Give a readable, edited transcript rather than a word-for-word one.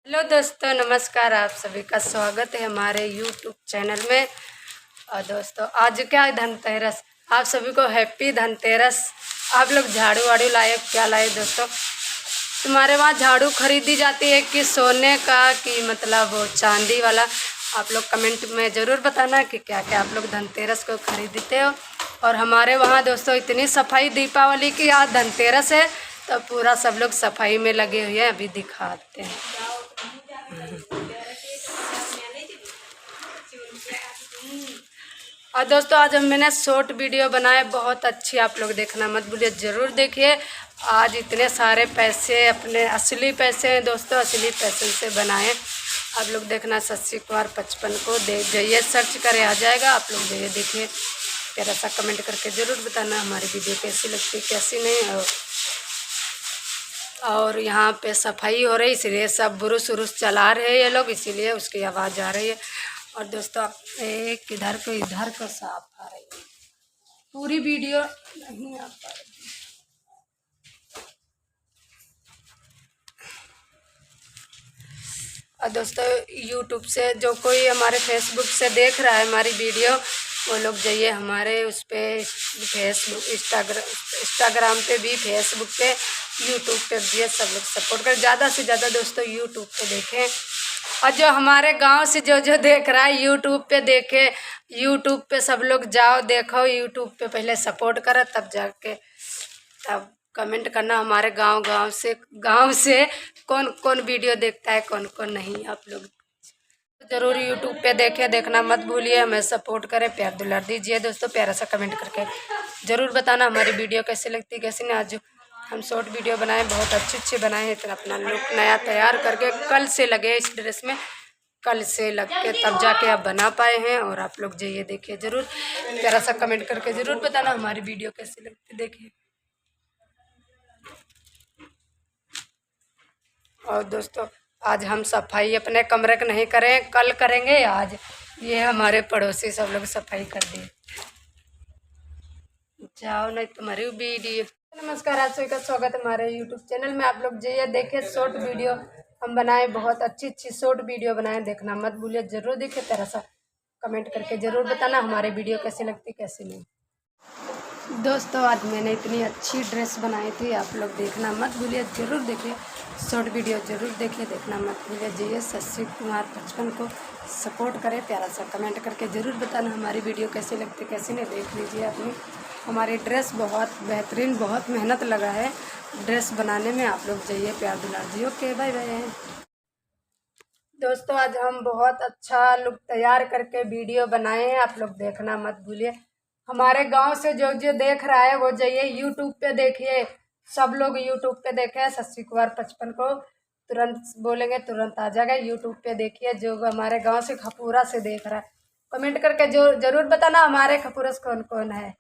Hello दोस्तों, नमस्कार। आप सभी का स्वागत है हमारे यूट्यूब चैनल में। और दोस्तों, आज क्या है, धनतेरस। आप सभी को हैप्पी धनतेरस। आप लोग झाड़ू वाड़ू लाए, क्या लाए दोस्तों? तुम्हारे वहाँ झाड़ू खरीदी जाती है कि सोने का, कि मतलब वो चांदी वाला? आप लोग कमेंट में ज़रूर बताना कि क्या क्या आप लोग धनतेरस को खरीदते हो। और हमारे वहाँ दोस्तों इतनी सफाई, दीपावली की आज धनतेरस है तो पूरा सब लोग सफाई में लगे हुए हैं। अभी दिखाते हैं। और दोस्तों, आज मैंने शॉर्ट वीडियो बनाए, बहुत अच्छी, आप लोग देखना मत भूलिए, ज़रूर देखिए। आज इतने सारे पैसे, अपने असली पैसे हैं दोस्तों, असली पैसे से बनाए। आप लोग देखना, 80 कुमार 55 को दे जाइए, सर्च करें, आ जाएगा। आप लोग जाइए, देखिए। प्यारा सा कमेंट करके ज़रूर बताना हमारी वीडियो कैसी लगती, कैसी नहीं। और यहाँ पे सफाई हो रही, इसलिए सब बुरुस उरुस चला रहे हैं ये लोग, इसीलिए उसकी आवाज़ आ रही है। और दोस्तों, एक इधर को साफ आ रही है, पूरी वीडियो नहीं आ पा रही। और दोस्तों, यूट्यूब से जो कोई हमारे फेसबुक से देख रहा है हमारी वीडियो, वो लोग जाइए हमारे उस पर, फेसबुक, इंस्टाग्राम पे भी, फेसबुक पे, यूट्यूब पे भी सब लोग सपोर्ट करें। ज़्यादा से ज़्यादा दोस्तों यूट्यूब पे देखें। और जो हमारे गांव से जो देख रहा है यूट्यूब पे देखे, यूट्यूब पे सब लोग जाओ, देखो यूट्यूब पे, पहले सपोर्ट करो, तब जाके तब कमेंट करना हमारे गांव से कौन कौन वीडियो देखता है, कौन कौन नहीं। आप लोग ज़रूर यूट्यूब पे देखना मत भूलिए, हमें सपोर्ट करें, प्यार दुलार दीजिए दोस्तों। प्यारा सा कमेंट करके ज़रूर बताना हमारी वीडियो कैसी लगती, कैसी नहीं। आज हम शॉर्ट वीडियो बनाए, बहुत अच्छे बनाए हैं। इतना अपना लुक नया तैयार करके कल से लगे इस ड्रेस में, कल से लग के तब जाके आप बना पाए हैं। और आप लोग जाइए, देखिए ज़रूर, प्यारा सा कमेंट करके ज़रूर बताना हमारी वीडियो कैसी लगती, देखिए। और दोस्तों, आज हम सफाई अपने कमरे की नहीं करें, कल करेंगे। आज ये हमारे पड़ोसी सब लोग सफाई कर दिए। जाओ नहीं तुम्हारी वीडियो। नमस्कार, आप सभी का स्वागत है हमारे यूट्यूब चैनल में। आप लोग जाइए, देखिए शॉर्ट वीडियो हम बनाए, बहुत अच्छी शॉर्ट वीडियो बनाए, देखना मत भूलिए, जरूर देखिए। तरह सा कमेंट करके जरूर बताना हमारी वीडियो कैसी लगती, कैसी नहीं। दोस्तों, आज मैंने इतनी अच्छी ड्रेस बनाई थी, आप लोग देखना मत भूलिए, ज़रूर देखिए। शॉर्ट वीडियो ज़रूर देखिए, देखना मत भूलिए। जाइए 80 कुमार 55 को सपोर्ट करें, प्यारा सा कमेंट करके ज़रूर बताना हमारी वीडियो कैसी लगती, कैसी नहीं। देख लीजिए अपनी हमारी ड्रेस, बहुत बेहतरीन, बहुत मेहनत लगा है ड्रेस बनाने में। आप लोग जाइए, प्यार दुलार जी। Okay, bye bye. दोस्तों, आज हम बहुत अच्छा लुक तैयार करके वीडियो बनाए हैं, आप लोग देखना मत भूलिए। हमारे गांव से जो देख रहा है वो जाइए यूट्यूब पे देखिए, सब लोग यूट्यूब पे देखें। 80 कुमार 55 को तुरंत बोलेंगे, तुरंत आ जाएगा। यूट्यूब पे देखिए, जो हमारे गांव से, खपूरा से देख रहा है, कमेंट करके जो जरूर बताना हमारे खपूरा से कौन कौन है।